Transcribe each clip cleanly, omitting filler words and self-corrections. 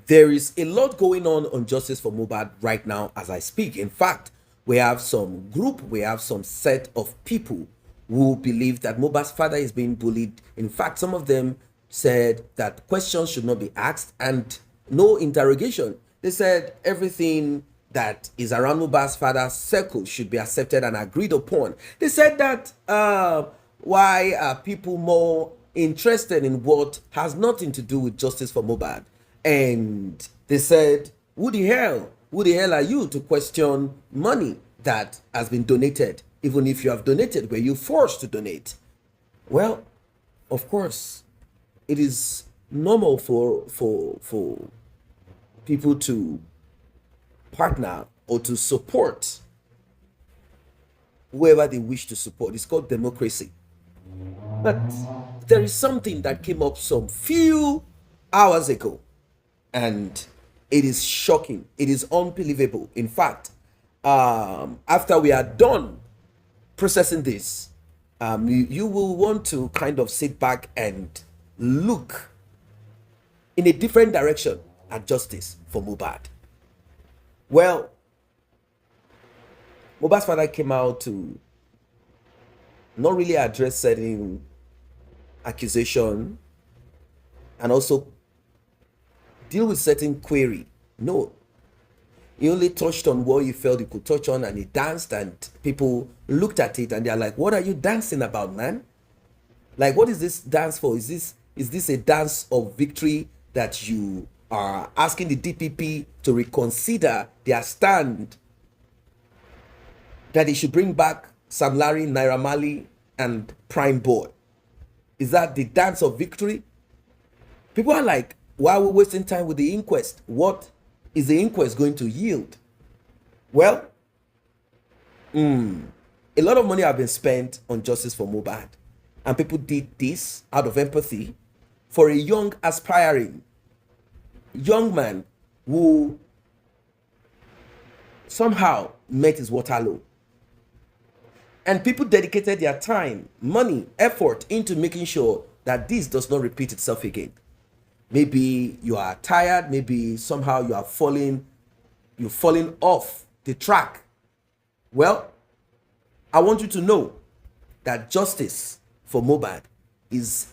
There is a lot going on justice for Mohbad right now as I speak. In fact, we have some group, we have some set of people who believe that Mohbad's father is being bullied. In fact, some of them said that questions should not be asked and no interrogation. They said everything that is around Mohbad's father's circle should be accepted and agreed upon. They said that why are people more interested in what has nothing to do with justice for Mohbad? And they said, who the hell are you to question money that has been donated? Even if you have donated, were you forced to donate? Well, of course, it is normal for people to partner or to support whoever they wish to support. It's called democracy. But there is something that came up some few hours ago, and it is shocking. It is unbelievable. In fact, after we are done processing this, you will want to kind of sit back and look in a different direction at justice for Mohbad. Well, Mohbad's father came out to not really address certain accusation and also deal with certain query. No, he only touched on what he felt he could touch on, and he danced, and people looked at it and they're like, what are you dancing about, man? Like, what is this dance for? Is this a dance of victory that you are asking the DPP to reconsider their stand that they should bring back Sam Larry, Naira Marley, and Prime Boy? Is that the dance of victory? People are like, why are we wasting time with the inquest? What is the inquest going to yield? Well, a lot of money have been spent on justice for Mohbad, and people did this out of empathy for a young, aspiring young man who somehow met his Waterloo. And people dedicated their time, money, effort into making sure that this does not repeat itself again. Maybe you are tired, maybe somehow you're falling off the track. Well, I want you to know that justice for Mohbad is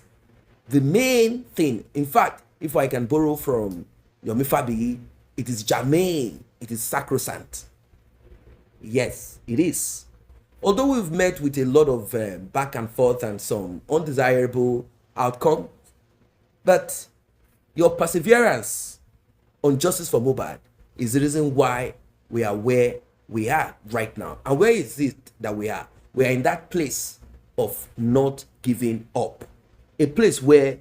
the main thing. In fact, if I can borrow from Yomi Fabiyi, it is germane, it is sacrosanct. Yes, it is. Although we've met with a lot of back and forth and some undesirable outcome, but your perseverance on justice for Mohbad is the reason why we are where we are right now. And where is it that we are? We are in that place of not giving up. A place where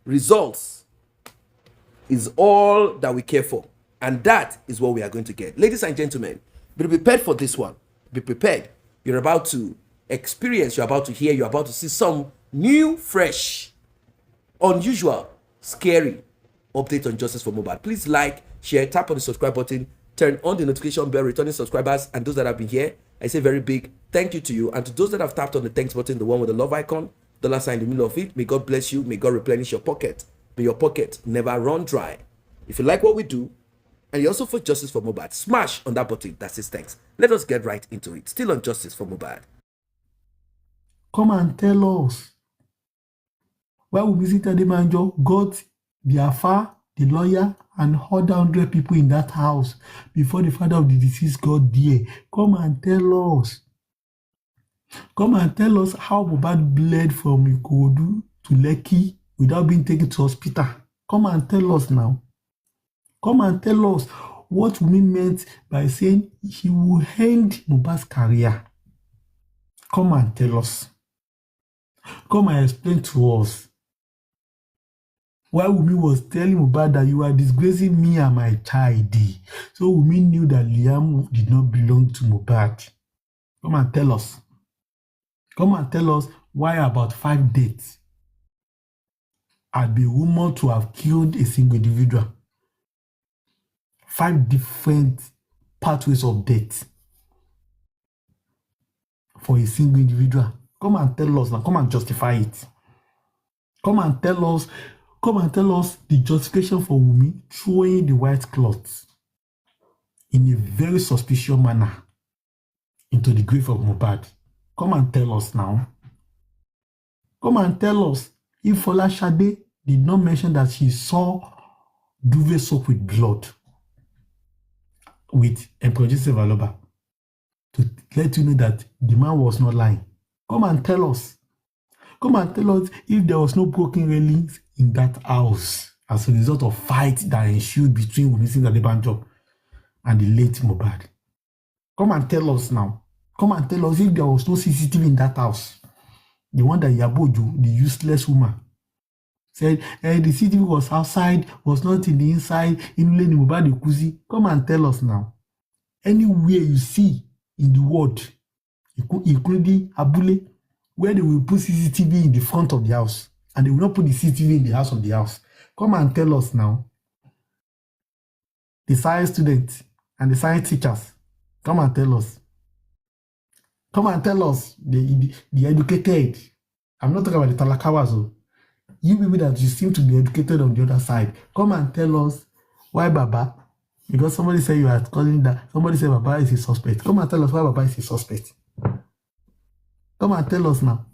results is all that we care for. And that is what we are going to get. Ladies and gentlemen, be prepared for this one. Be prepared. You're about to experience, you're about to hear, you're about to see some new, fresh, unusual, scary update on justice for Mohbad. Please like, share, tap on the subscribe button, turn on the notification bell. Returning subscribers and those that have been here, I say very big thank you to you. And to those that have tapped on the thanks button, the one with the love icon, dollar sign in the middle of it, may God bless you. May God replenish your pocket. May your pocket never run dry. If you like what we do, and you also for justice for Mohbad, smash on that button that says thanks. Let us get right into it. Still on justice for Mohbad. Come and tell us why we visit Adebanjo got the Afa, the lawyer, and other 100 people in that house before the father of the deceased got there. Come and tell us. Come and tell us how Mohbad bled from Ikorodu to Lekki without being taken to hospital. Come and tell us now. Come and tell us what we meant by saying he will end Mohbad's career. Come and tell us. Come and explain to us why Wunmi was telling Mohbad that you are disgracing me and my child. So Wunmi knew that Liam did not belong to Mohbad. Come and tell us. Come and tell us why about 5 dates had been rumored to have killed a single individual. 5 different pathways of death for a single individual. Come and tell us now. Come and justify it. Come and tell us Come and tell us the justification for Wunmi throwing the white cloth in a very suspicious manner into the grave of Mohbad. Come and tell us now. Come and tell us if Folashade did not mention that she saw duvet soaked with blood with Emperor Joseph Aloba to let you know that the man was not lying. Come and tell us. Come and tell us if there was no broken railings in that house as a result of fight that ensued between Wunmi Adebanjo and the late Mohbad. Come and tell us now. Come and tell us if there was no CCTV in that house. The one that Yabojo, the useless woman, said the CCTV was outside, was not in the inside, in Leni Mohbad Ekuzi. Come and tell us now. Anywhere you see in the world, including Abule, where they will put CCTV in the front of the house, and they will not put the CCTV in the house of the house. Come and tell us now. The science students and the science teachers, come and tell us. Come and tell us, the educated. I'm not talking about the Talakawas. You people that you seem to be educated on the other side, come and tell us why Baba, because somebody said you are calling that, somebody said Baba is a suspect. Come and tell us why Baba is a suspect. Come and tell us now.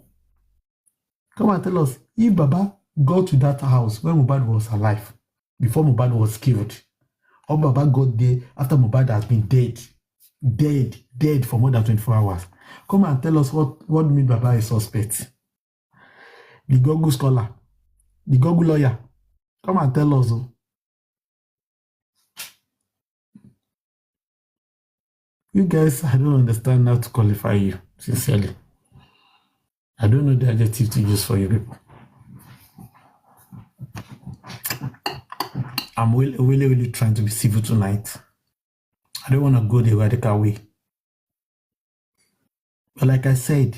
Come and tell us if Baba got to that house when Mohbad was alive, before Mohbad was killed, or Baba got there after Mohbad has been dead for more than 24 hours. Come and tell us what made Baba a suspect. The Google scholar, the Google lawyer, come and tell us. You guys, I don't understand how to qualify you, sincerely. I don't know the adjective to use for you people. I'm really trying to be civil tonight. I don't want to go the radical way. But like I said,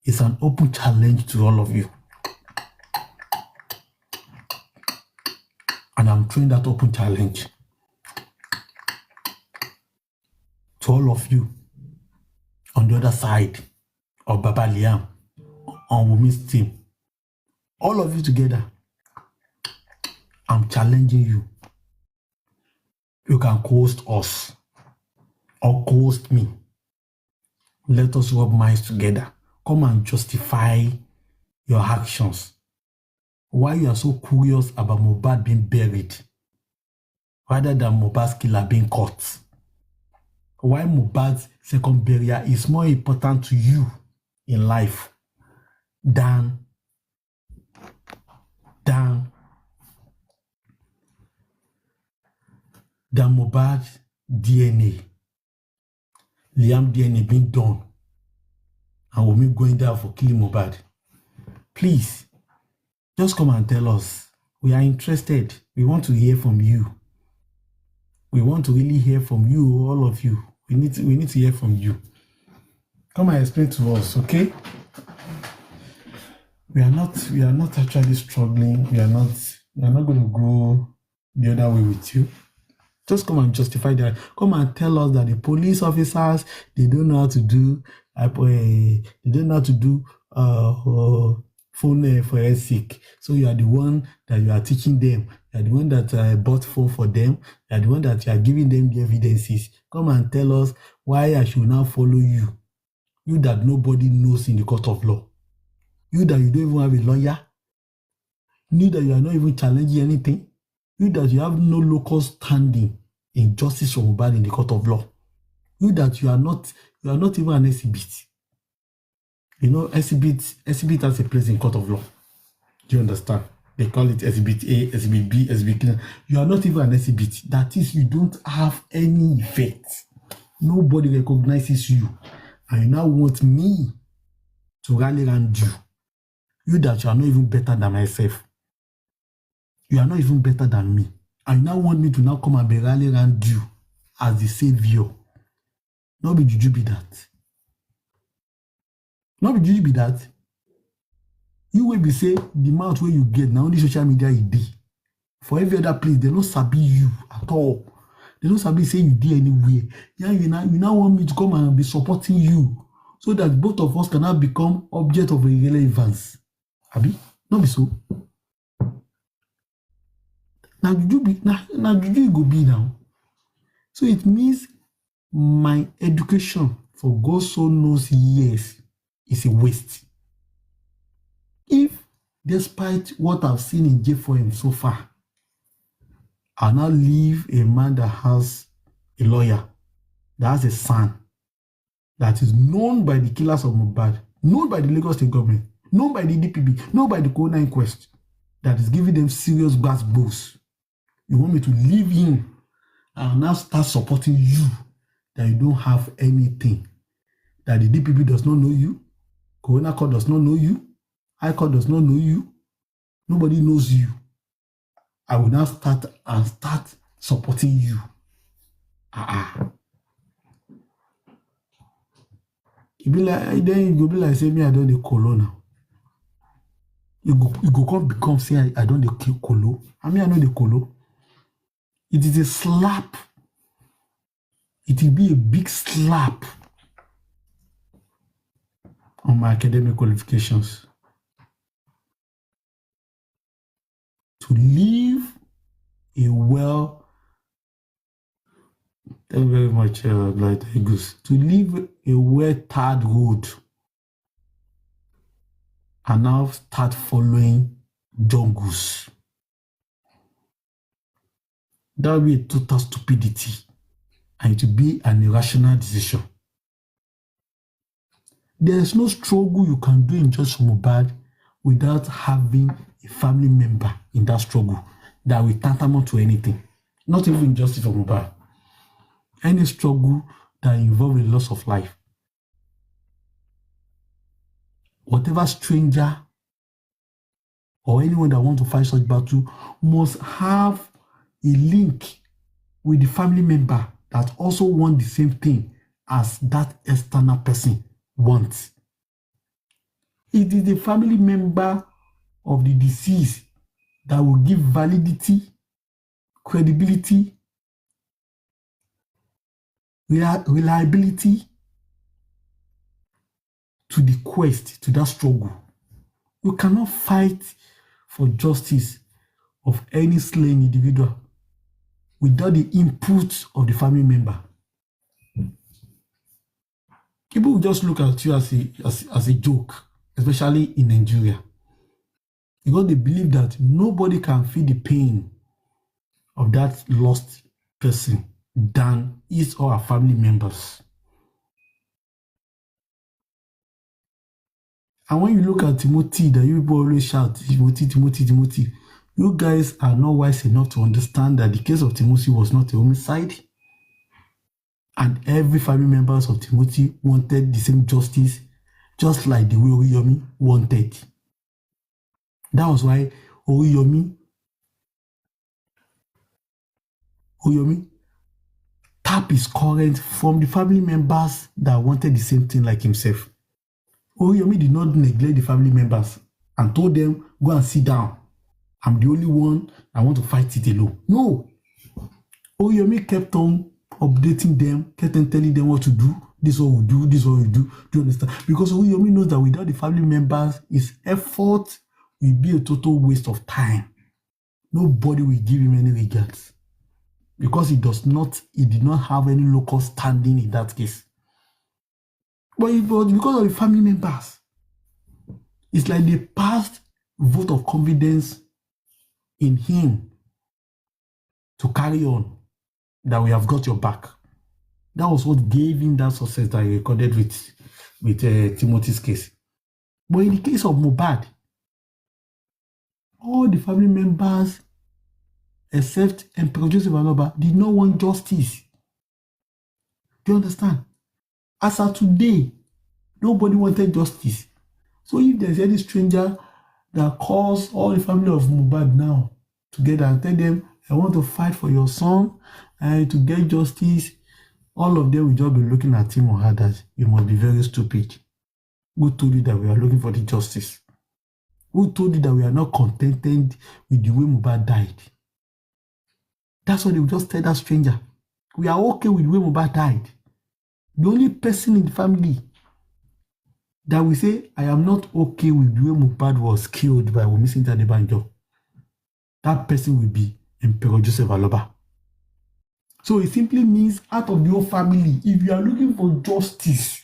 it's an open challenge to all of you. And I'm throwing that open challenge to all of you on the other side of Baba Liam, on Wunmi's team. All of you together, I'm challenging you. You can co-host us or co-host me. Let us rub minds together. Come and justify your actions. Why you are so curious about Mohbad being buried rather than Mohbad's killer being caught. Why Mohbad's second burial is more important to you in life than Mohbad's DNA. Liam DNA being done and Wunmi going there for killing Mohbad. Please, just come and tell us. We are interested. We want to hear from you. We want to really hear from you, all of you. We need to hear from you. Come and explain to us, okay? We are not actually struggling. We are not going to go the other way with you. Just come and justify that. Come and tell us that the police officers, they don't know how to do phone forensic. So you are the one that you are teaching them. You are the one that bought phone for them. You are the one that you are giving them the evidences. Come and tell us why I should now follow you. You that nobody knows in the court of law. You that you don't even have a lawyer. You that you are not even challenging anything. You that you have no local standing in justice for Mohbad in the court of law. You that you are not even an exhibit. You know, exhibit has a place in court of law. Do you understand? They call it exhibit A, exhibit B, exhibit C. You are not even an exhibit. That is, you don't have any effect. Nobody recognizes you. And you now want me to rally around you. You that you are not even better than myself. You are not even better than me. And you now want me to now come and be rallying around you as the savior. Not be juju be that. Not be juju be that. You will be say the amount where you get now only social media you did. For every other place, they don't sabi you at all. They don't sabi say you did anywhere. Yeah, you now want me to come and be supporting you so that both of us can now become object of irrelevance. Abi? Not be so. Now juju e go be now. So it means my education for God so knows years is a waste. If, despite what I've seen in J4M so far, I now leave a man that has a lawyer, that has a son, that is known by the killers of Mohbad, known by the Lagos State government, known by the DPP, known by the coroner inquest, that is giving them serious gas blows. You want me to leave him and now start supporting you that you don't have anything, that the DPP does not know you, coroner court does not know you, high court does not know you, nobody knows you. I will now start supporting you. It be like, then you go be like, say me, I don't dey colo now. You go come become say I don't dey colo. I mean, I know the colo. It is a slap. It will be a big slap on my academic qualifications. To live a thank you very much, Blight Eagles. To live a well-tarred road and now start following jungles. That will be a total stupidity and it will be an irrational decision. There is no struggle you can do in Justice Mohbad without having a family member in that struggle that will tantamount to anything. Not even justice for Mohbad. Any struggle that involves a loss of life. Whatever stranger or anyone that wants to fight such battle must have a link with the family member that also wants the same thing as that external person wants. It is the family member of the deceased that will give validity, credibility, reliability to the quest, to that struggle. You cannot fight for justice of any slain individual without the input of the family member. People will just look at you as a joke, especially in Nigeria, because they believe that nobody can feel the pain of that lost person than his or her family members. And when you look at Timothy, that you people always shout, Timothy, you guys are not wise enough to understand that the case of Timothy was not a homicide. And every family members of Timothy wanted the same justice, just like the way Oriyomi wanted. That was why Oriyomi tapped his current from the family members that wanted the same thing like himself. Oriyomi did not neglect the family members and told them, go and sit down. I'm the only one I want to fight it alone. No. Oriyomi kept on updating them, kept on telling them what to do. This is what we do, this is what we do. Do you understand? Because Oriyomi knows that without the family members, his effort will be a total waste of time. Nobody will give him any regards. Because he did not have any local standing in that case. But because of the family members, it's like they passed vote of confidence in him to carry on, that we have got your back. That was what gave him that success that he recorded with Timothy's case. But in the case of Mohbad, all the family members, except Emperor Joseph Aloba, did not want justice. Do you understand? As of today, nobody wanted justice. So if there's any stranger that calls all the family of Mohbad now together and tell them, I want to fight for your son and to get justice, all of them will just be looking at him or her that you must be very stupid. Who told you that we are looking for the justice? Who told you that we are not contented with the way Mohbad died? That's what they will just tell that stranger. We are okay with the way Mohbad died. The only person in the family that will say, I am not okay with the way Mohbad was killed by Wunmi Adebanjo, that person will be Emperor Joseph Aloba. So it simply means out of the whole family, if you are looking for justice,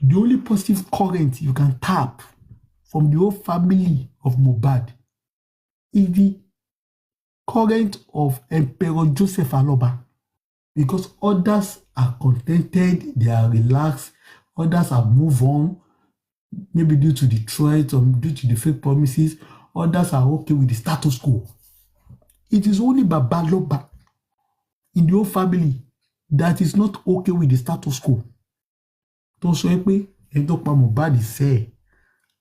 the only positive current you can tap from the whole family of Mohbad is the current of Emperor Joseph Aloba, because others are contented, they are relaxed, others have moved on, maybe due to the threats or due to the fake promises, others are okay with the status quo. It is only Baba Aloba in the whole family that is not okay with the status quo. Tó sọ pé ẹni tó pa Mohbad sẹ́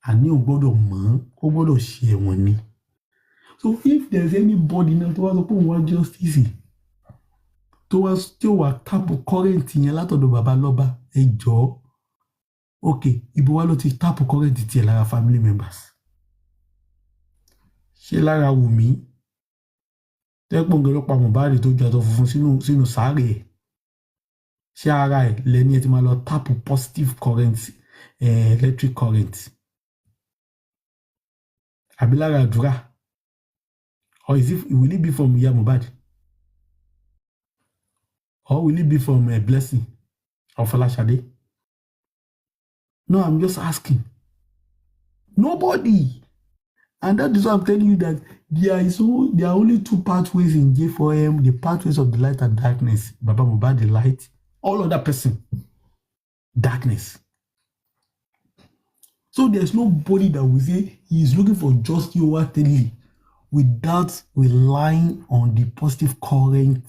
àní ò gbọ́dọ̀ mọ̀ ó gbọ́dọ̀ ṣe ẹ̀wọ̀n ni. So if there is anybody now tó wá sọ pé òun wá justice tó wá tí ó wà tápù current yẹn látọ̀dọ̀ Baba Aloba, ẹ jọ̀ọ́, ok ibo wá ló ti tápù current tiẹ̀ lára family members? Ṣé lára Wùmí tẹ́pọ̀ ń lọ pa Mohbad tó ju àtọ̀ funfun sínú sáré ẹ̀? Ṣé ara ẹ̀ lẹ́ni ẹ ti máa lọ tápù positive current, electric current? Àbí lára àdúrà? Or will it be from Ìyá Mohbad? Or will it be from Blessing or Folashade? No, I'm just asking. Nobody. And that is why I'm telling you that there are only two pathways in J4M, the pathways of the light and darkness. Baba Mohbad, the light. All other person, darkness. So there's nobody that will say he is looking for justice overtly without relying on the positive current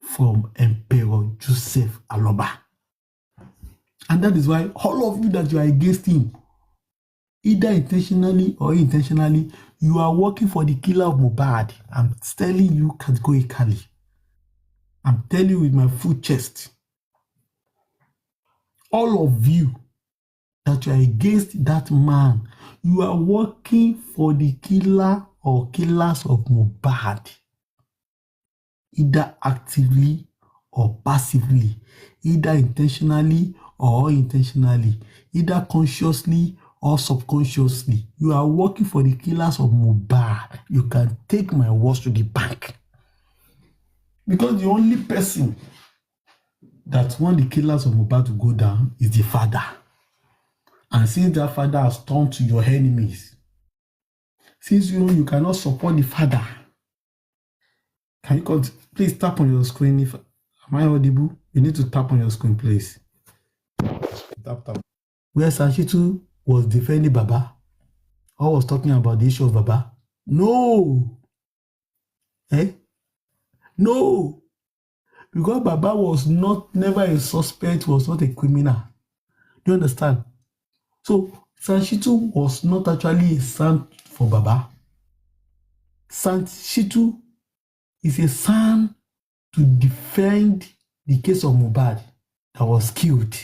from Emperor Joseph Aloba. And that is why all of you that you are against him, either intentionally or unintentionally, you are working for the killer of Mohbad. I'm telling you categorically. I'm telling you with my full chest. All of you that you are against that man, you are working for the killer or killers of Mohbad, either actively or passively, either intentionally or unintentionally, either consciously or subconsciously. You are working for the killers of Mohbad. You can take my words to the bank. Because the only person that want the killers of Mohbad to go down is the father. And since that father has turned to your enemies, since you cannot support the father, can you please tap on your screen? Am I audible? You need to tap on your screen, please. Tap. Where SH0CKER was defending Baba or was talking about the issue of Baba? No. No. Because Baba was never a suspect, was not a criminal. Do you understand? So SH0CKER was not actually a son for Baba. SH0CKER is a son to defend the case of Mohbad that was killed.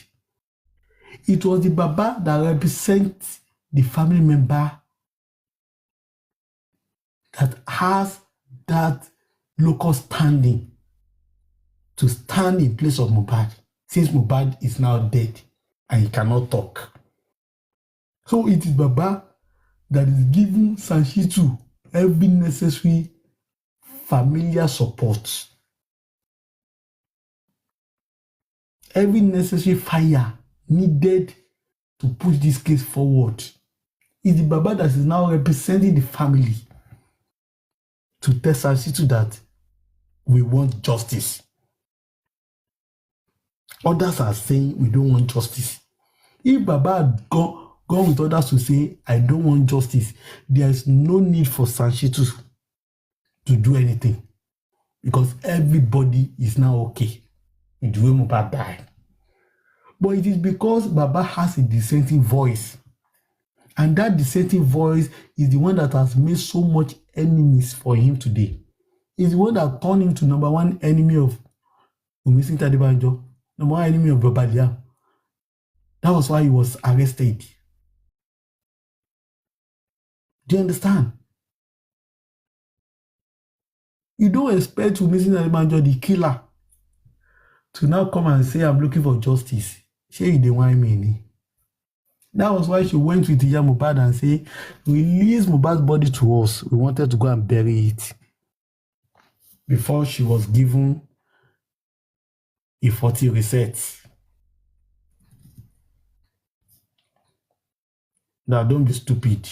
It was the Baba that represents the family member that has that local standing to stand in place of Mohbad, since Mohbad is now dead and he cannot talk. So it is Baba that is giving SH0CKER every necessary familiar support, every necessary fire needed to push this case forward. It's the Baba that is now representing the family to tell SH0CKER that we want justice. Others are saying we don't want justice. If Baba had gone with others to say, I don't want justice, there is no need for SH0CKER to do anything, because everybody is now okay with the way Mohbad died. But it is because Baba has a dissenting voice. And that dissenting voice is the one that has made so much enemies for him today. It's the one that turned him to number one enemy of Wunmi Adebanjo, number one enemy of Baba Liam. That was why he was arrested. Do you understand? You don't expect Wunmi Adebanjo, the killer, to now come and say, I'm looking for justice. She dey whine me. That was why she went with Iya Mohbad and say, release Mohbad's body to us. We wanted to go and bury it. before she was given a 40 reset. Now, don't be stupid.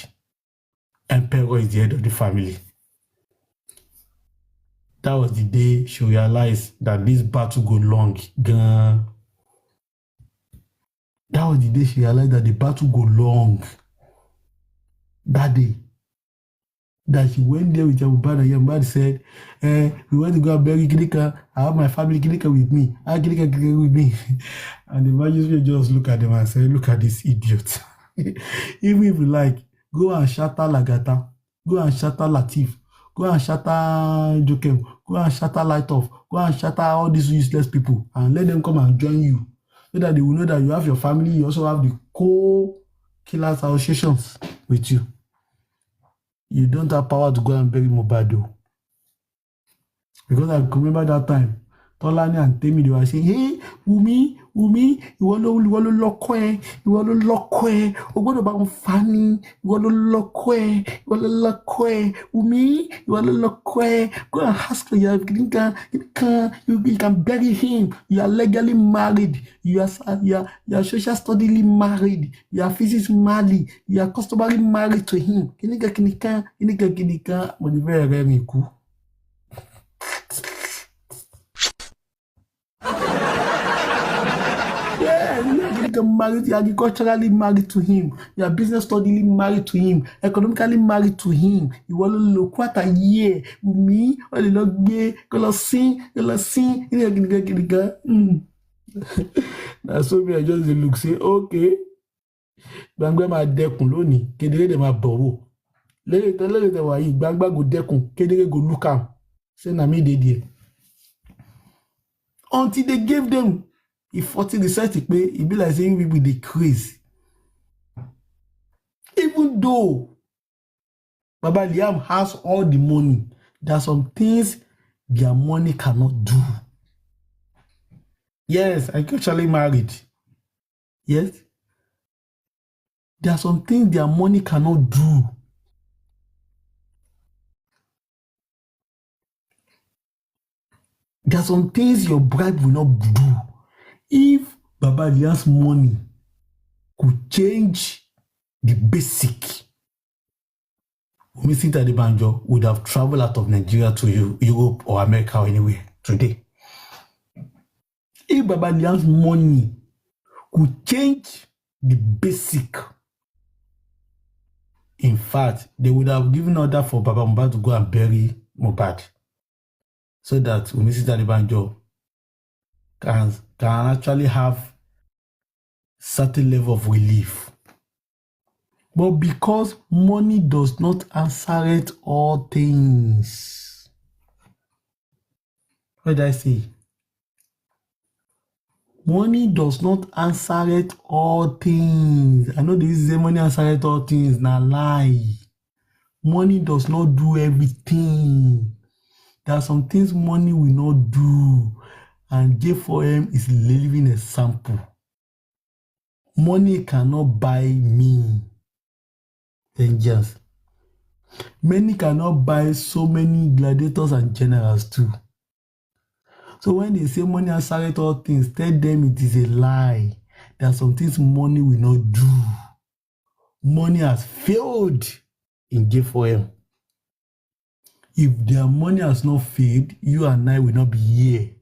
Emperor is the head of the family. That was the day she realized that this battle go long. That was the day she realized that the battle go long. That day. That she went there with Mohbad and Mohbad said, we want to go and bury Kilika. I have my family Kilika with me. I have Kilika with me. And the magistrate just look at them and say, look at this idiot. Even if you like, go and shatter Lagata. Go and shatter Latif. Go and shatter Jokem. Go and shatter Lightoff. Go and shatter all these useless people and let them come and join you. So that they will know that you have your family, you also have the co-killers associations with you. You don't have power to go and bury Mohbad. Because I remember that time, Tolani and Temi, they were saying, hey, Wumi, ìwọ ló lọ́kọ ẹ̀, ìwọ ló lọ́kọ ẹ̀, o gbọ́dọ̀ bá wọn fà ní, ìwọ ló lọ́kọ ẹ̀, Wumi, ìwọ ló lọ́kọ ẹ̀, go and ask for your, you can bury him, you are legally married, you are social studily married, you are physics married, you are customary married to him. Kìnìkan, mo ní bẹ́ẹ̀ rẹ́ mi kú. Married, you are agriculturally married to him, you are business studily married to him, economically married to him. You will look what a year with me, or the log gay, go sing, That's so me, I just look, say, okay. Gbangba ma dekun lónìí, kedere de ma bọ̀wọ̀. Lẹ́yìn tẹ́wà yìí, gbangba go dekun, kedere go look am. Say na me dey there. Until they gave them if 40 research it be like saying we will decrease. Even though Baba Liam has all the money, there are some things their money cannot do. Yes, I actually married. Yes. There are some things their money cannot do. There are some things your bribe will not do. If Baba Liam's money could change the basic, Mr. Adebanjo would have traveled out of Nigeria to Europe or America or anywhere today. If Baba Liam's money could change the basic, in fact, they would have given order for Baba Mohbad to go and bury Mohbad, so that Mr. Adebanjo can actually have certain level of relief. But because money does not answer it all things. What did I say? Money does not answer it all things. I know this is a money answer it all things, na lie. Money does not do everything. There are some things money will not do. And J4M is a living example. Money cannot buy me vengeance. Money cannot buy so many gladiators and generals too. So when they say money has started all things, tell them it is a lie. There are some things money will not do. Money has failed in J4M. If their money has not failed, you and I will not be here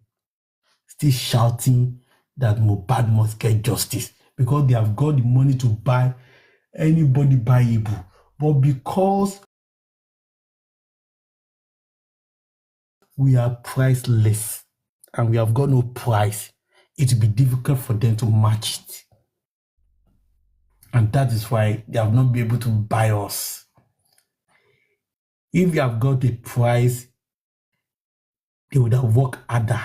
still shouting that Mohbad must get justice, because they have got the money to buy anybody buyable. But because we are priceless and we have got no price, it will be difficult for them to match it. And that is why they have not been able to buy us. If you have got a price, they would have worked harder.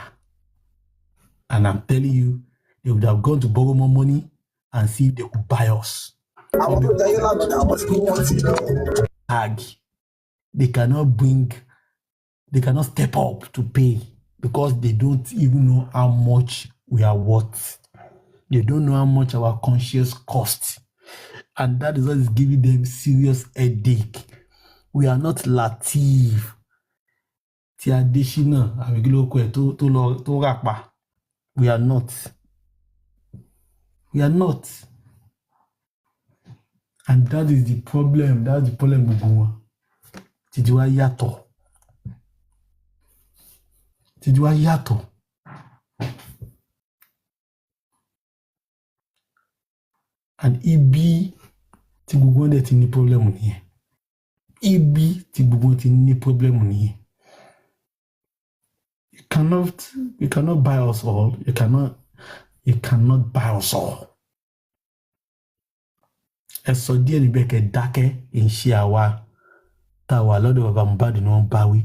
And I'm telling you, they would have gone to borrow more money and see if they could buy us. They cannot step up to pay because they don't even know how much we are worth. They don't know how much our conscience costs. And that is what is giving them serious headache. We are not Latif. tí Adésínà àbí kí ló kọ ẹ̀ tó rà pa. We are not. We are not. And that is the problem. That's the problem gbogbo wọn. Títí wá yàtọ̀. Títí wá yàtọ̀. And ibi tí gbogbo wọn dẹ̀ ti ní problem nìyẹn. Ibi tí gbogbo wọn ti ní problem nìyẹn. You cannot buy us all. You cannot buy us all. Ẹ sọ díẹ̀ níbẹ̀ kẹ́ dákẹ́ ìṣe àwa tá a wà lọ́dọ̀ bàbá Mohbad ni wọ́n bá wí.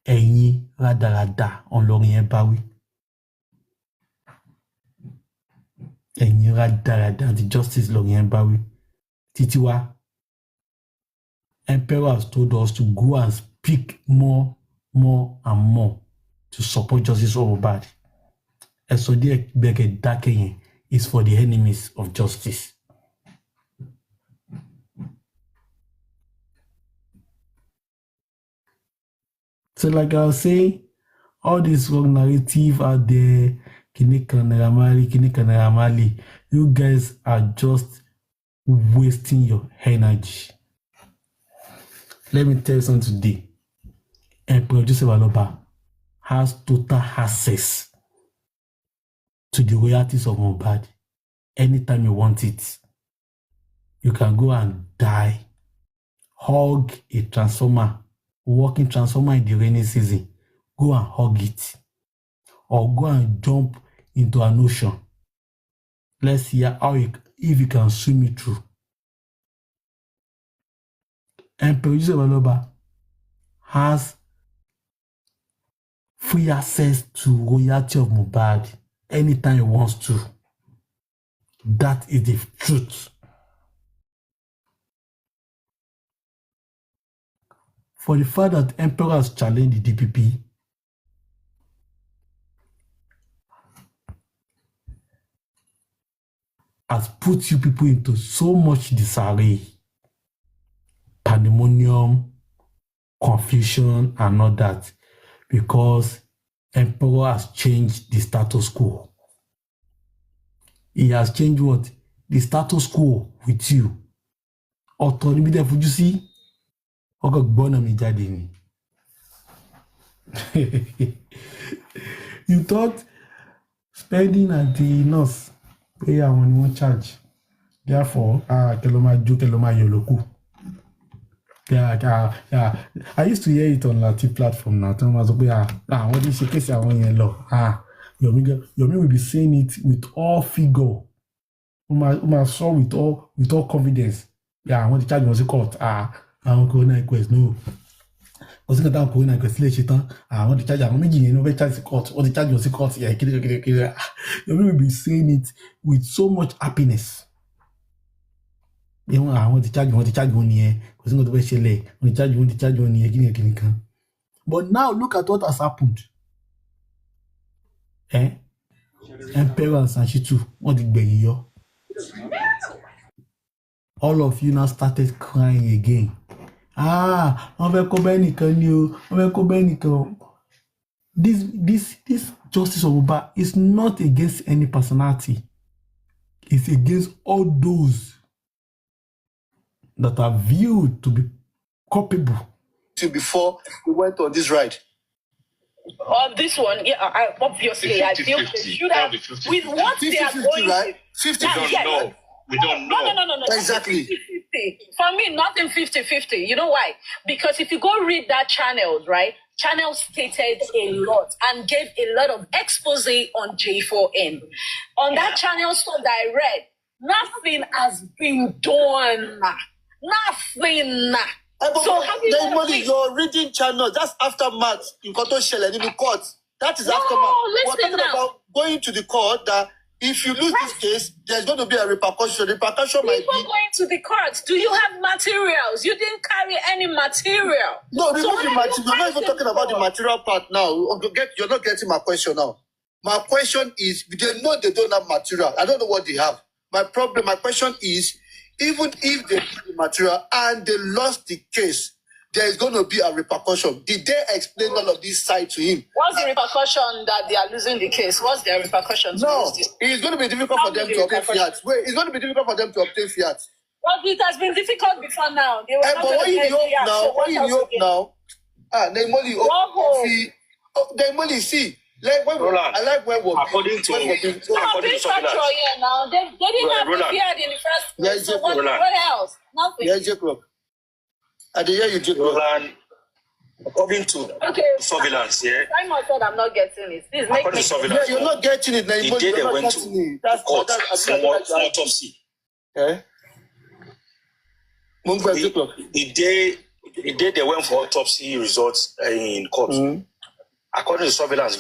Ẹ̀yin rádaràda ọlọ́rin yẹn bá wí. Ẹ̀yin rádaràda the justice lọ́rin yẹn bá wí. Títí wá, Emperor has told us to go and speak more and more to support justice for Mohbad. Ẹ sọ díẹ̀ níbẹ̀ kẹ́ dákẹ́ yẹn is for the enemies of justice. So like I was saying, all this wrong narrative out there, Kinikan, you guys are just wasting your energy. Let me tell you something today. Emperor Joseph Aloba has total access to the royalties of Mohbad. Anytime you want it, you can go and die, hug a transformer, walking transformer in the rainy season, go and hug it, or go and jump into an ocean. Let's see if you can swim it through. Emperor Joseph Aloba has free access to royalty of Mohbad anytime he wants to. That is the truth. For the fact that Emperor has challenged the DPP, has put you people into so much disarray, pandemonium, confusion, and all that, because Emperor has changed the status quo. He has changed what? The status quo with you. Autonomy there for you see. Okay, born me daddy. You thought spending at the nurse pay I won't charge. Therefore, keloma yoloku. Yeah. I used to hear it on Latin platform now. What is the case I want yellow? Yomi will be saying it with all figure. Saw with all confidence. Yeah, I want to charge was a court. I want to request. No. I want to charge. I want to charge the court. Or the charge was a court. Yeah, Yomi will be saying it with so much happiness. I want to charge one here. Because I'm going to charge one here. But now look at what has happened. Emperor and Sanchitu, what did you? All of you now started crying again. This justice of Mohbad is not against any personality. It's against all those that are viewed to be culpable. Before we went on this ride. On this one, yeah, obviously, I feel they should have, with what they are going right? 50, we don't know. No. Exactly. 50-50. For me, nothing 50-50. You know why? Because if you go read that channels, right? Channel stated a lot and gave a lot of expose on J4N. On that channel stuff that I read, nothing has been done. Nothing. So you're reading channel. That's aftermath in Koto Shell and in the court. That is aftermath. We're talking about going to the court that if you lose this case, there's going to be a repercussion. Repercussion might be going to the courts. Do you have materials? You didn't carry any material. No, remove the material. You're not even talking about the material part now. You're not getting my question now. My question is, they know they don't have material. I don't know what they have. My question is, even if they have the material and they lost the case, there is going to be a repercussion. Did they explain all of this side to him? What's the repercussion that they are losing the case? What's their repercussion? No, it's going to be difficult for them to obtain fiat. Wait, it's going to be difficult for them to obtain fiat. Well, it has been difficult before now. They were But what you hope now, they only see. Like when Roland, I like when we're according to surveillance. Now, they didn't have the fiat in the first place. So what else? Nothing. Yeah, Jacob. I did hear you, Jacob. Roland, according to surveillance, yeah. Simon said I'm not getting it. Please make me. Yeah, you're not getting it. Now, the day they went to court for autopsy. Eh? The day they went for autopsy results in court, according to surveillance,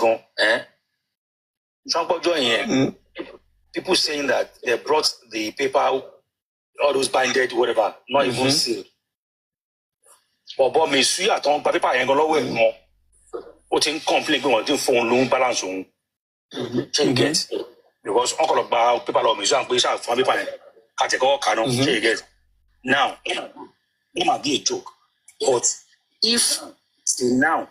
people saying that they brought the paper, all those binded, whatever, not even sealed. But me see at on paper ain't gonna work more. What in complaint going to phone loan balance on? Get because uncle about people of me, and we shall for paper category canon. Get now. It might be a joke, but if till now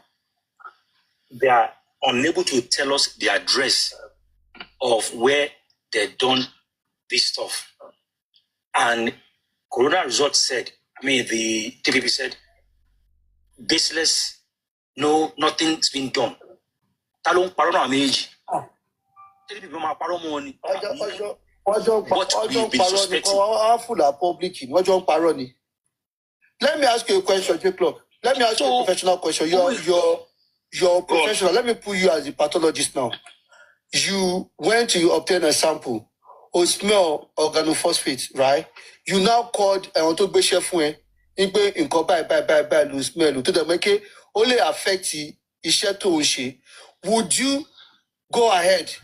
they are unable to tell us the address of where they done this stuff, and Corona results said, the TPP said, baseless, no, nothing's been done. Talon parano age. TPP ma paro money. What we've been suspecting. Let me ask you a question, Jacob. Let me ask you a professional question. You're professional. Let me put you as a pathologist now. You went to obtain a sample or smell organophosphate, right? You now called on to be chef when in by lose smell to the make only affect the. Would you go ahead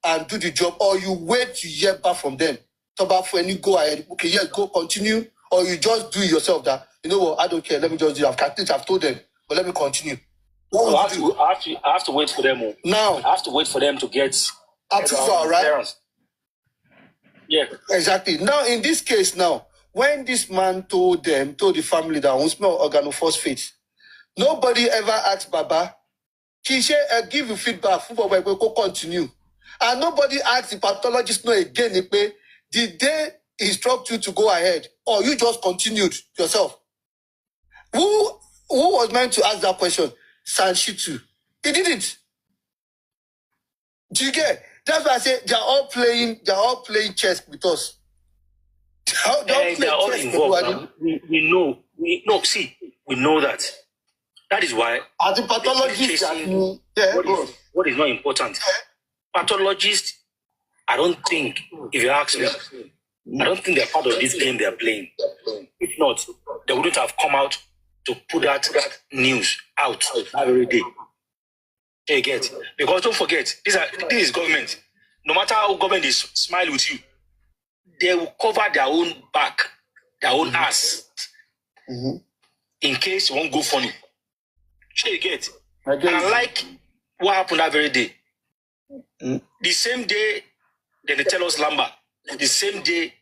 and do the job, or you wait to hear back from them? Talk when you go ahead, okay, yes, go continue, or you just do it yourself that, you know what, I don't care, let me just do it. I've told them, but let me continue. I have to wait for them. Now, I have to wait for them to get approval, right? Parents. Yeah. Exactly. Now, in this case now, when this man told the family that we smell organophosphate, nobody ever asked Baba, give you feedback, go continue. And nobody asked the pathologist no again, did they instruct you to go ahead, or you just continued yourself? Who was meant to ask that question? Sanshitu. He didn't. Do you get? That's why I say they're all playing chess with us. They're all involved. We know that. That is why as the pathologist, what is not important. Pathologists, I don't think, if you ask me, I don't think they're part of this game they're playing. If not, they wouldn't have come out to put that news out every day. You get? Because don't forget, this is government. No matter how government is smile with you, they will cover their own back, their own ass, in case you won't go funny. You get? And I like what happened that very day. The same day, then they tell us Lamba. The same day,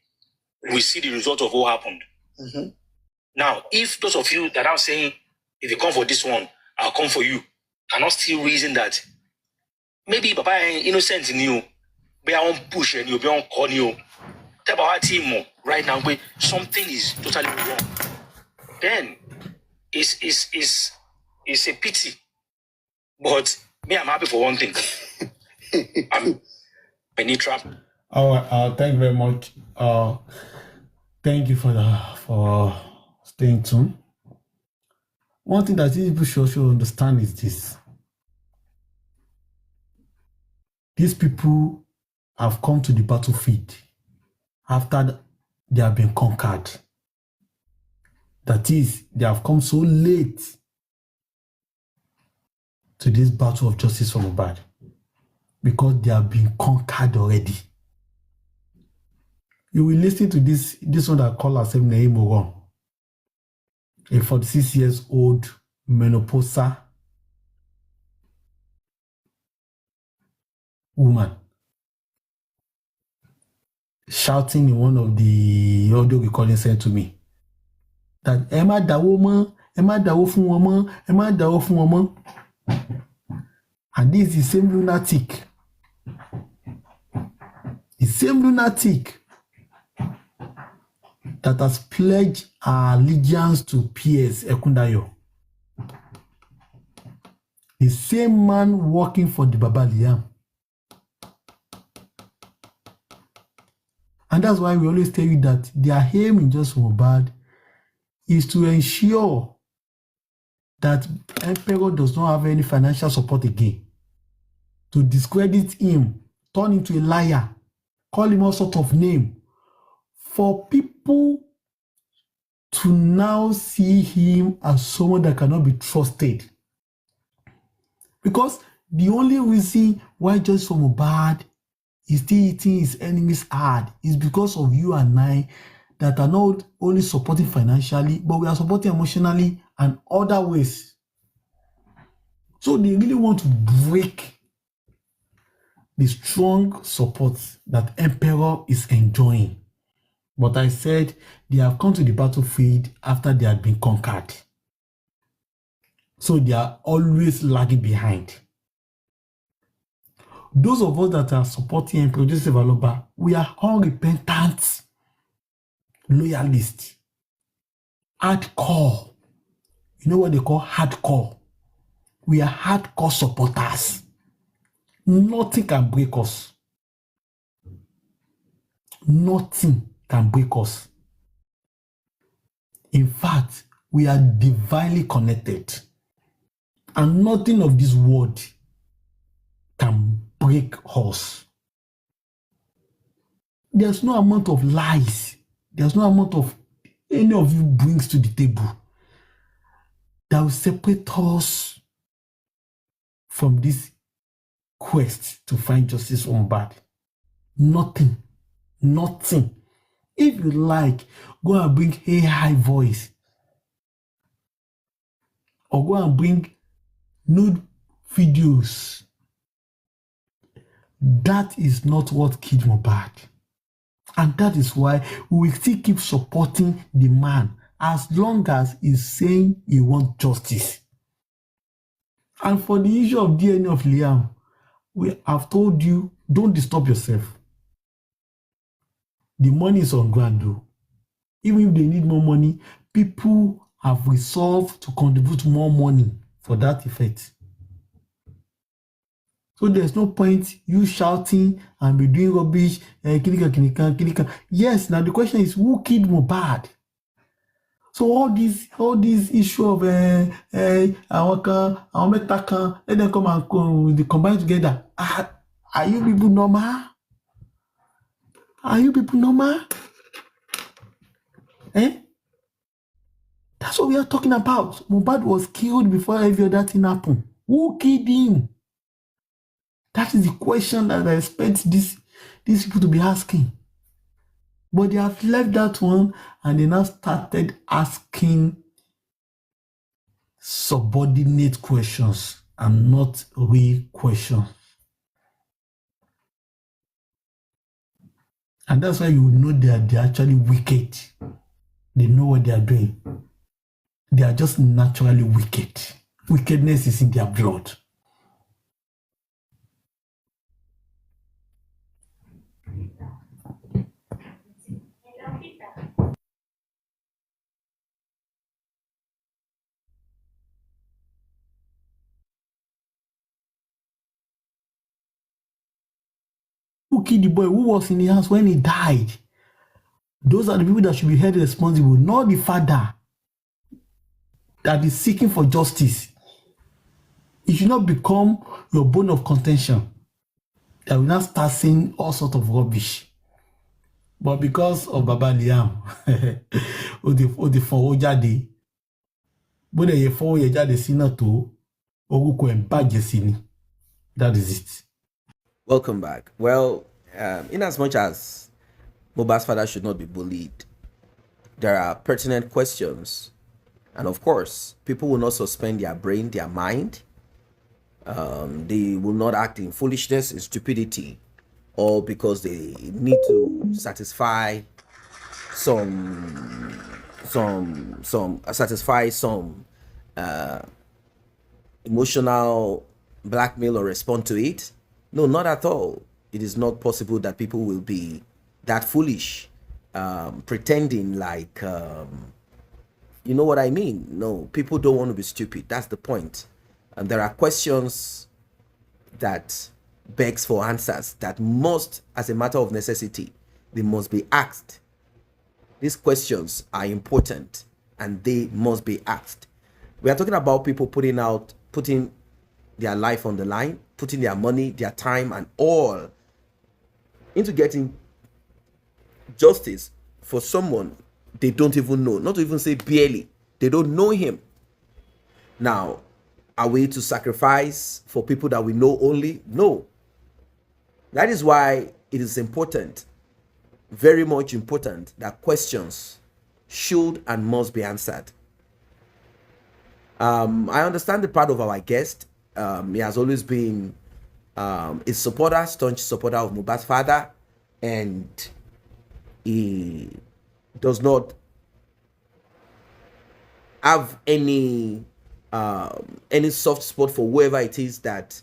we see the result of what happened. Now, if those of you that are saying, if you come for this one, I'll come for you, cannot still reason that maybe Papa ain't innocent in you, but I won't push and you'll be on call you. Tell about our team right now, but something is totally wrong. Then it's a pity. But me, I'm happy for one thing. I'm penny trap. All right, thank you very much. Thank you for staying tuned. One thing that these people should understand is this. These people have come to the battlefield after they have been conquered. That is, they have come so late to this battle of justice for Mohbad because they have been conquered already. You will listen to this one that call herself Naim Oron, a 46 years old menopausal woman, shouting in one of the audio recordings sent to me that Emma, that woman, ẹ má dáwó fún wọn mọ́, ẹ má dáwó fún wọn mọ́. And this is the same lunatic. The same lunatic that has pledged our allegiance to PS Ekundayo. The same man working for the Baba Liam. And that's why we always tell you that their aim in Just Mohbad is to ensure that Emperor does not have any financial support again. To discredit him, turn him to a liar, call him all sort of name. For people to now see him as someone that cannot be trusted. Because the only reason why Just Mohbad is still eating his enemies hard is because of you and I that are not only supporting financially, but we are supporting emotionally and other ways. So they really want to break the strong support that Emperor is enjoying. But I said they have come to the battlefield after they had been conquered. So they are always lagging behind. Those of us that are supporting Emperor Joseph Aloba, we are unrepentant loyalists. Hardcore. You know what they call hardcore? We are hardcore supporters. Nothing can break us. Nothing can break us. In fact, we are divinely connected. And nothing of this world can break us. There's no amount of lies. There's no amount of any of you brings to the table that will separate us from this quest to find justice on Mohbad. Nothing. Nothing. If you like, go and bring AI voice. Or go and bring nude videos. That is not what killed Mohbad. And that is why we will still keep supporting the man as long as he's saying he wants justice. And for the issue of DNA of Liam, we have told you, don't disturb yourself. The money is on ground though. Even if they need more money, people have resolved to contribute more money for that effect. So there's no point you shouting and be doing rubbish. Yes, now the question is, who killed Mohbad? So all this issue of let them come and they combine together. Are you people normal? Are you people normal? That's what we are talking about. Mohbad was killed before every other thing happened. Who killed him? That is the question that I expect these people to be asking. But they have left that one and they now started asking subordinate questions and not real questions. And that's why you know they're actually wicked. They know what they are doing. They are just naturally wicked. Wickedness is in their blood. Who killed the boy? Who was in the house when he died? Those are the people that should be held responsible, not the father that is seeking for justice. It should not become your bone of contention that will not start saying all sorts of rubbish. But because of Baba Liam, the for Ojade, but the for Ojade Sinato, Oguko and Bajesini. That is it. Welcome back. Well, in as much as Mohbad's father should not be bullied, there are pertinent questions. And of course, people will not suspend their brain, their mind. They will not act in foolishness, in stupidity, or because they need to satisfy some satisfy some emotional blackmail or respond to it. No, not at all. It is not possible that people will be that foolish, pretending like, you know what I mean? No, people don't want to be stupid. That's the point. And there are questions that begs for answers that must, as a matter of necessity, they must be asked. These questions are important and they must be asked. We are talking about people putting their life on the line, putting their money, their time, and all into getting justice for someone they don't even know, not to even say barely. They don't know him. Now, are we to sacrifice for people that we know only? No. That is why it is important, very much important, that questions should and must be answered. I understand the part of our guest. He has always been a supporter, staunch supporter of Mohbad's father, and he does not have any soft spot for whoever it is that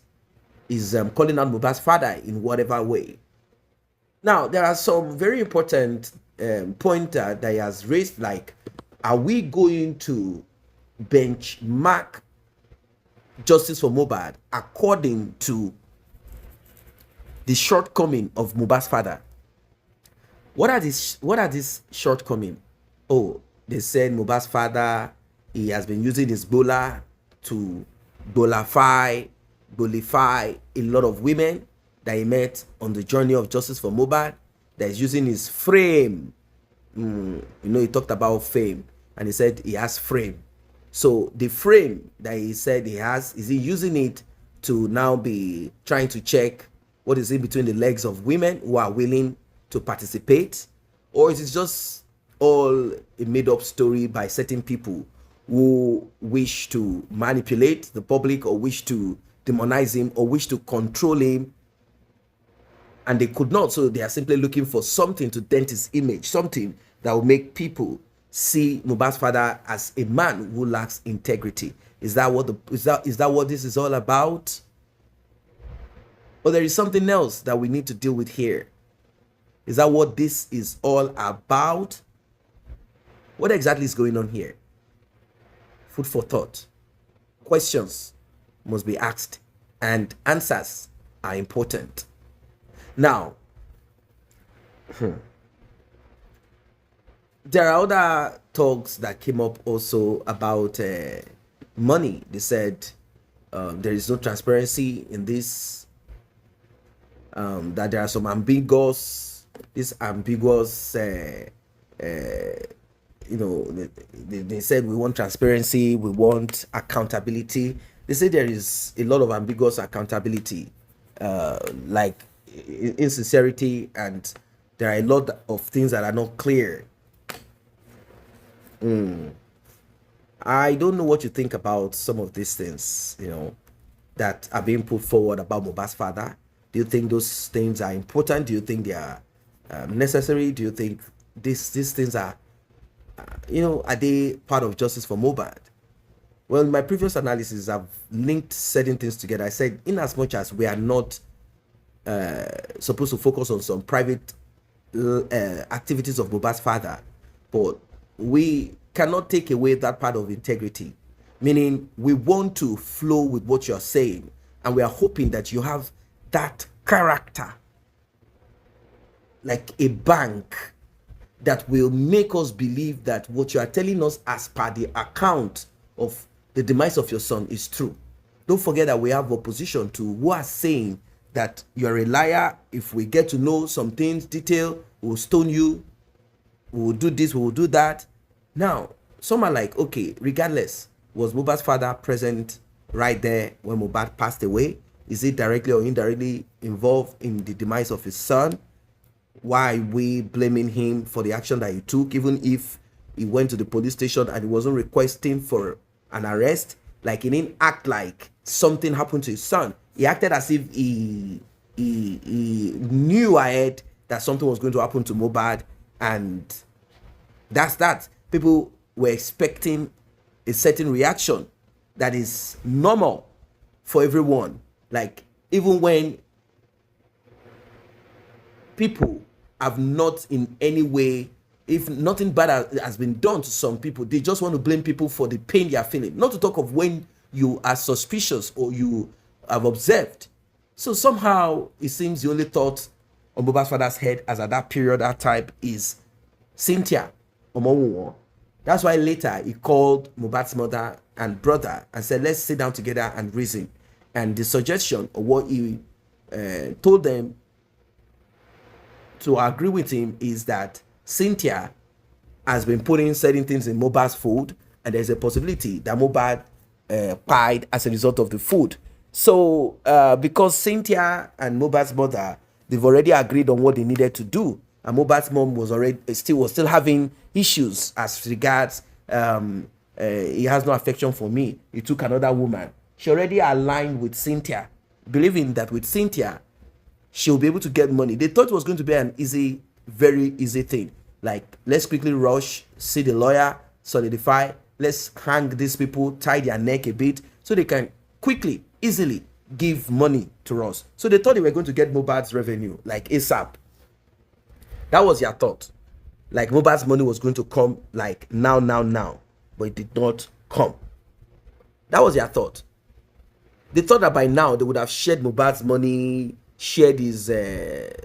is calling out Mohbad's father in whatever way. Now, there are some very important points that he has raised, like, are we going to benchmark justice for Mohbad according to the shortcoming of Mohbad's father? What are these shortcomings? Oh, they said Mohbad's father, he has been using his bola to bolify a lot of women that he met on the journey of justice for Mohbad. That is using his frame. He talked about fame, and he said he has frame. So the frame that he said he has, is he using it to now be trying to check what is in between the legs of women who are willing to participate? Or is it just all a made-up story by certain people who wish to manipulate the public, or wish to demonize him, or wish to control him, and they could not, so they are simply looking for something to dent his image, something that will make people see Mohbad's father as a man who lacks integrity? Is that what this is all about? Or there is something else that we need to deal with here? Is that what this is all about? What exactly is going on here? Food for thought. Questions must be asked, and answers are important. Now, there are other talks that came up also about money. They said there is no transparency in this, that there are some ambiguous, they said we want transparency, we want accountability. They say there is a lot of ambiguous accountability, like insincerity, and there are a lot of things that are not clear. I don't know what you think about some of these things, that are being put forward about Mohbad's father. Do you think those things are important? Do you think they are necessary? Do you think these things are, are they part of justice for Mohbad? Well, in my previous analysis, I've linked certain things together. I said, in as much as we are not supposed to focus on some private activities of Mohbad's father, but we cannot take away that part of integrity, meaning we want to flow with what you're saying, and we are hoping that you have that character, like a bank, that will make us believe that what you are telling us as per the account of the demise of your son is true. Don't forget that we have opposition to who are saying that you're a liar. If we get to know some things, detail, we'll stone you, we will do this, we will do that. Now, some are like, okay, regardless, was Mohbad's father present right there when Mohbad passed away? Is he directly or indirectly involved in the demise of his son? Why are we blaming him for the action that he took, even if he went to the police station and he wasn't requesting for an arrest? Like, he didn't act like something happened to his son. He acted as if he knew ahead that something was going to happen to Mohbad, and that's that. people were expecting a certain reaction that is normal for everyone. Like, even when people have not in any way, if nothing bad has been done to some people, they just want to blame people for the pain they are feeling. Not to talk of when you are suspicious or you have observed. So somehow it seems the only thought on Mohbad's father's head as at that period, that type, is Cynthia Omowunwo. That's why later he called Mohbad's mother and brother and said, let's sit down together and reason. And the suggestion of what he told them to agree with him is that Cynthia has been putting certain things in Mohbad's food, and there's a possibility that Mohbad died as a result of the food. So because Cynthia and Mohbad's mother, they've already agreed on what they needed to do, and Mohbad's mom was still having issues as regards he has no affection for me, he took another woman. She already aligned with Cynthia, believing that with Cynthia she'll be able to get money. They thought it was going to be an easy, very easy thing. Like, let's quickly rush, see the lawyer, solidify, let's hang these people, tie their neck a bit, so they can quickly, easily give money to us. So they thought they were going to get Mohbad's revenue, like ASAP. That was their thought. Like, Mohbad's money was going to come, like, now, but it did not come. That was their thought. They thought that by now they would have shared Mohbad's money, shared his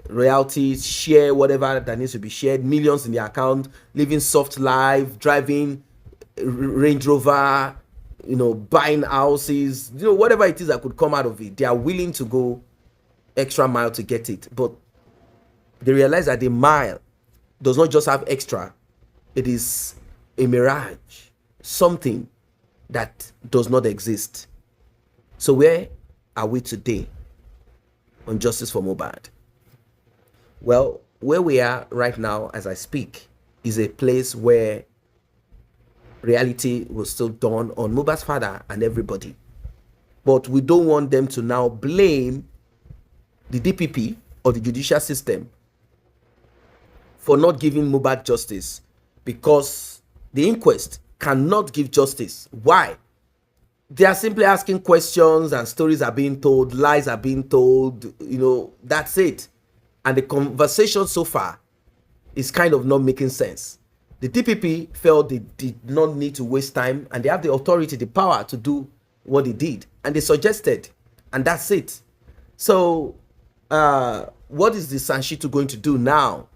royalties, share whatever that needs to be shared, millions in their account, living soft life, driving Range Rover, buying houses, whatever it is that could come out of it. They are willing to go extra mile to get it. But they realize that the mile does not just have extra, it is a mirage, something that does not exist. So where are we today on justice for Mohbad? Well, where we are right now as I speak is a place where reality will still dawn on Mohbad's father and everybody. But we don't want them to now blame the DPP or the judicial system for not giving Mohbad justice, because the inquest cannot give justice. Why? They are simply asking questions and stories are being told, lies are being told, that's it. And the conversation so far is kind of not making sense. The DPP felt they did not need to waste time, and they have the authority, the power to do what they did. And they suggested, and that's it. So what is the SH0CKER going to do now?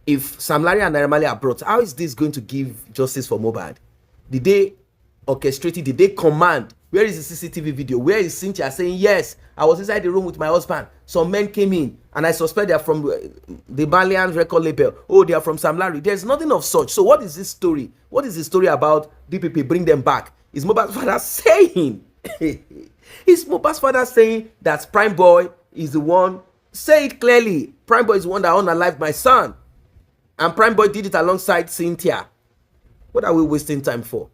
If Sam Larry and Naira Marley are brought, how is this going to give justice for Mohbad? Did they orchestrate it? Did they command? Where is the CCTV video? Where is Cynthia saying, yes, I was inside the room with my husband, some men came in and I suspect they are from the Malian record label, they are from Sam Larry? There's nothing of such. So what is this story? What is the story about DPP? Bring them back. Is Mohbad's father saying is Mohbad's father saying that Prime Boy is the one? Say it clearly. Prime Boy is the one that unalived my son, and Prime Boy did it alongside Cynthia. What are we wasting time for?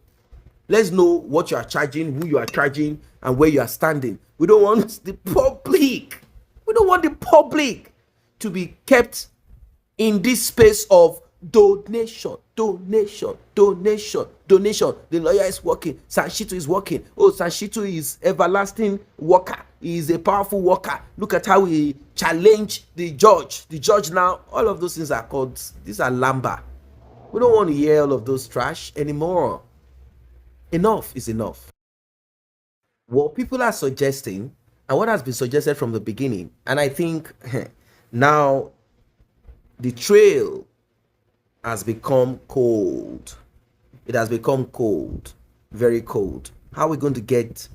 Let's know what you are charging, who you are charging, and where you are standing. We don't want the public. We don't want the public to be kept in this space of donation. The lawyer is working. SH0CKER is working. SH0CKER is everlasting worker. He is a powerful worker. Look at how he challenged the judge. The judge now, all of those things are called, these are lamba. We don't want to hear all of those trash anymore. Enough is enough. What people are suggesting, and what has been suggested from the beginning, and I think now the trail has become cold. It has become cold, very cold. How are we going to get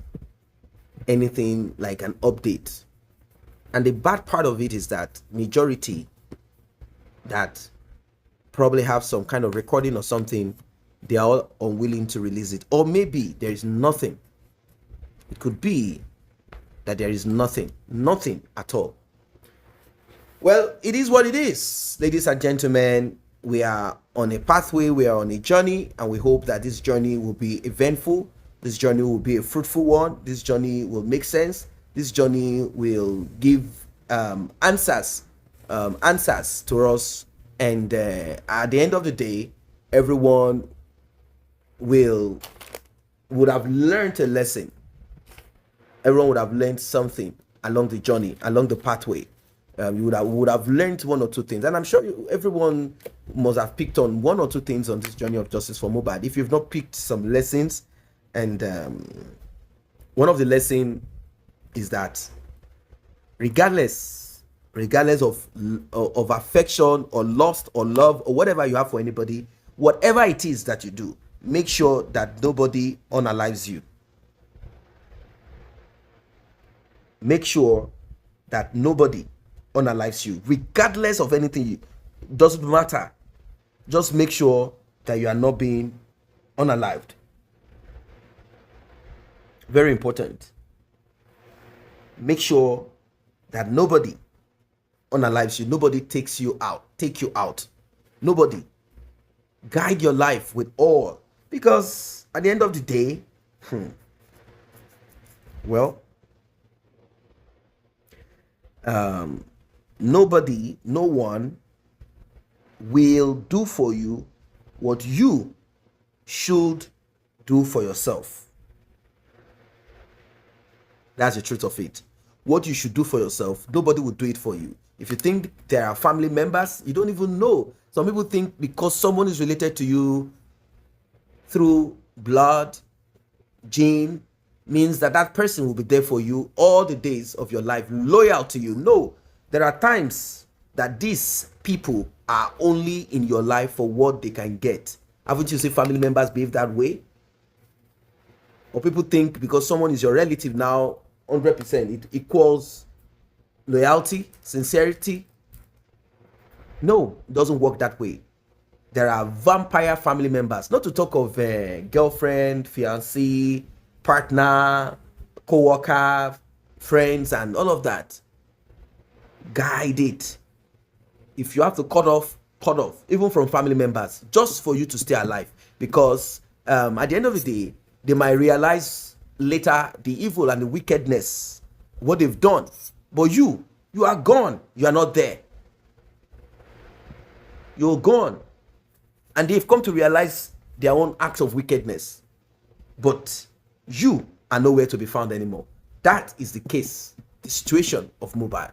anything like an update? And the bad part of it is that majority that probably have some kind of recording or something, they are all unwilling to release it. Or maybe there is nothing. It could be that there is nothing at all. Well, it is what it is. Ladies and gentlemen, we are on a pathway, we are on a journey, and we hope that this journey will be eventful. This journey will be a fruitful one. This journey will make sense. This journey will give answers to us. And at the end of the day, everyone would have learned a lesson. Everyone would have learned something along the journey, along the pathway. You would have learned one or two things, and I'm sure everyone must have picked on one or two things on this journey of justice for Mohbad. If you've not picked some lessons, and one of the lessons is that regardless of affection or lust or love or whatever you have for anybody, whatever it is that you do, make sure that nobody unalives you. Make sure that nobody unalives you, regardless of anything. Doesn't matter. Just make sure that you are not being unalived. Very important. Make sure that nobody unalives you. Nobody take you out. Nobody. Guide your life with all, because at the end of the day, nobody, no one will do for you what you should do for yourself. That's the truth of it. What you should do for yourself, nobody will do it for you. If you think there are family members, you don't even know. Some people think because someone is related to you through blood, gene, means that person will be there for you all the days of your life, loyal to you. No, there are times that these people are only in your life for what they can get. Haven't you seen family members behave that way? Or people think because someone is your relative now, 100%, it equals loyalty, sincerity. No, it doesn't work that way. There are vampire family members, not to talk of girlfriend, fiancé, partner, co-worker, friends, and all of that. Guide it. If you have to cut off, even from family members, just for you to stay alive. Because at the end of the day, they might realize later the evil and the wickedness, what they've done. But you are gone. You are not there. You're gone. And they've come to realize their own acts of wickedness. But you are nowhere to be found anymore. That is the case, the situation of Mohbad.